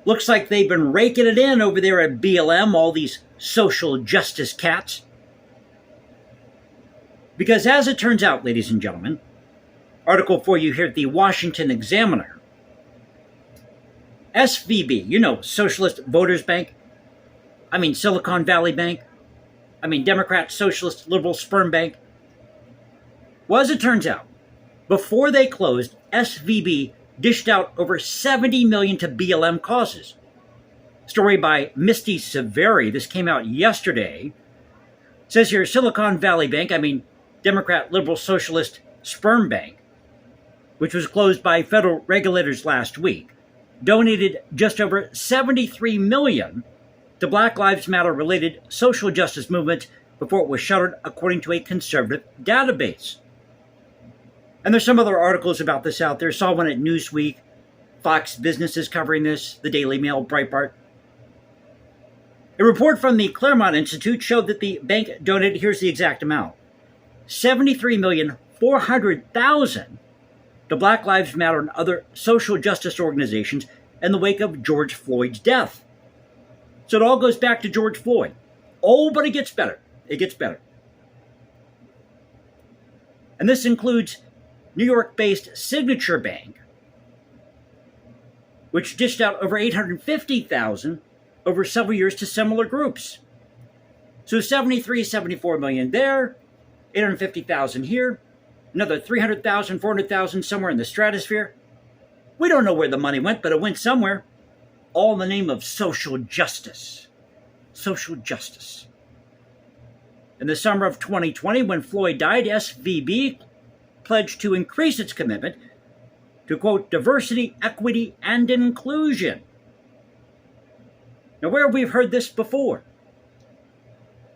Looks like they've been raking it in over there at BLM, all these social justice cats. Because as it turns out, ladies and gentlemen, article for you here at the Washington Examiner, SVB, Socialist Voters Bank, Silicon Valley Bank, Democrat, Socialist, Liberal Sperm Bank. Well, as it turns out, before they closed, SVB dished out over $70 million to BLM causes. Story by Misty Severi. This came out yesterday. It says here, Silicon Valley Bank, Democrat, Liberal, Socialist Sperm Bank, which was closed by federal regulators last week, donated just over $73 million to Black Lives Matter-related social justice movements before it was shuttered, according to a conservative database. And there's some other articles about this out there. Saw one at Newsweek, Fox Business is covering this, the Daily Mail, Breitbart. A report from the Claremont Institute showed that the bank donated, here's the exact amount, $73,400,000 to Black Lives Matter and other social justice organizations in the wake of George Floyd's death. So it all goes back to George Floyd. Oh, but it gets better. It gets better. And this includes New York-based Signature Bank, which dished out over $850,000 over several years to similar groups. So 74 million there, 850,000 here, another 300,000, 400,000 somewhere in the stratosphere. We don't know where the money went, but it went somewhere. All in the name of social justice. Social justice. In the summer of 2020, when Floyd died, SVB pledged to increase its commitment to, quote, diversity, equity, and inclusion. Now, where have we heard this before?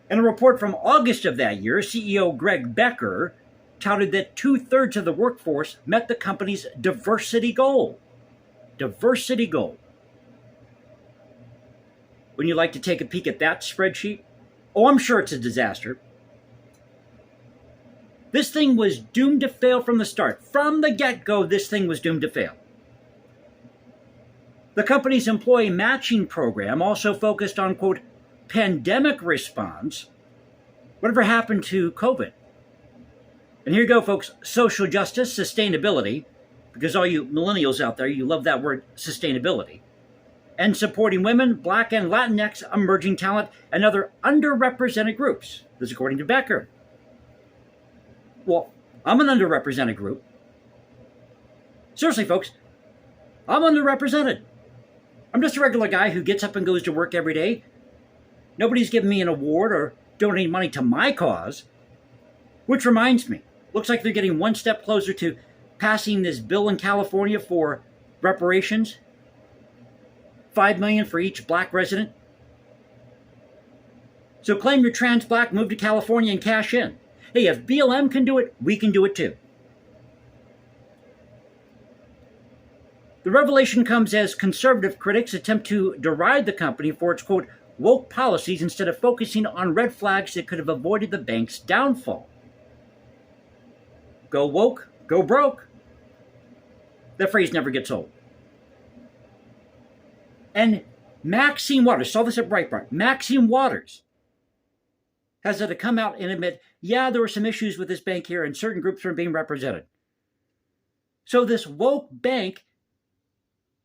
In a report from August of that year, CEO Greg Becker touted that 2/3 of the workforce met the company's diversity goal. Diversity goal. Wouldn't you like to take a peek at that spreadsheet? Oh, I'm sure it's a disaster. This thing was doomed to fail from the start. From the get-go, this thing was doomed to fail. The company's employee matching program also focused on, quote, pandemic response. Whatever happened to COVID? And here you go, folks. Social justice, sustainability, because all you millennials out there, you love that word, sustainability. And supporting women, Black and Latinx, emerging talent, and other underrepresented groups. This is according to Becker. Well, I'm an underrepresented group. Seriously, folks, I'm underrepresented. I'm just a regular guy who gets up and goes to work every day. Nobody's giving me an award or donating money to my cause. Which reminds me, looks like they're getting one step closer to passing this bill in California for reparations. $5 million for each Black resident. So claim you're trans Black, move to California and cash in. Hey, if BLM can do it, we can do it too. The revelation comes as conservative critics attempt to deride the company for its, quote, woke policies instead of focusing on red flags that could have avoided the bank's downfall. Go woke, go broke. That phrase never gets old. And Maxine Waters, saw this at Breitbart, Maxine Waters has had to come out and admit, yeah, there were some issues with this bank here and certain groups weren't being represented. So this woke bank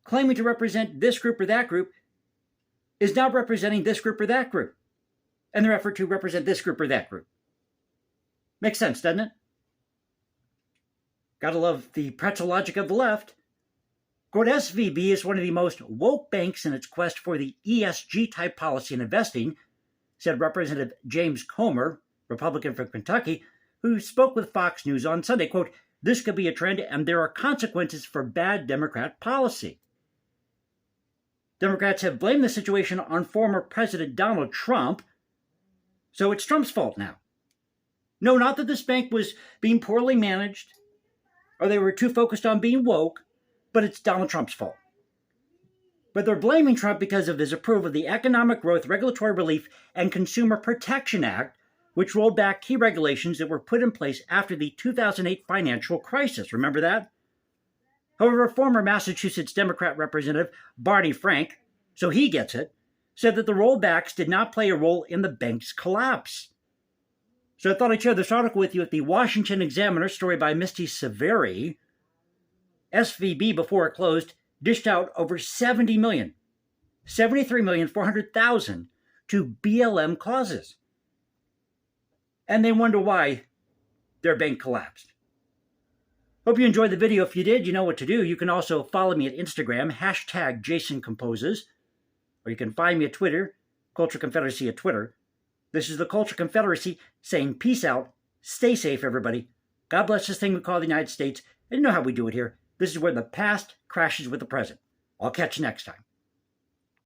claiming to represent this group or that group is now representing this group or that group in their effort to represent this group or that group. Makes sense, doesn't it? Gotta love the pretzel logic of the left. Quote, SVB is one of the most woke banks in its quest for the ESG-type policy in investing, said Representative James Comer, Republican from Kentucky, who spoke with Fox News on Sunday. Quote, this could be a trend and there are consequences for bad Democrat policy. Democrats have blamed the situation on former President Donald Trump, so it's Trump's fault now. No, not that this bank was being poorly managed or they were too focused on being woke, but it's Donald Trump's fault. But they're blaming Trump because of his approval of the Economic Growth, Regulatory Relief, and Consumer Protection Act, which rolled back key regulations that were put in place after the 2008 financial crisis. Remember that? However, former Massachusetts Democrat Representative Barney Frank so he gets it, said that the rollbacks did not play a role in the bank's collapse. So I thought I'd share this article with you at the Washington Examiner, story by Misty Severi. SVB, before it closed, dished out over $70 million, $73,400,000 to BLM causes. And they wonder why their bank collapsed. Hope you enjoyed the video. If you did, you know what to do. You can also follow me at Instagram, #JasonComposes, or you can find me at Twitter, Culture Confederacy at Twitter. This is the Culture Confederacy saying peace out, stay safe, everybody. God bless this thing we call the United States. And you know how we do it here. This is where the past crashes with the present. I'll catch you next time.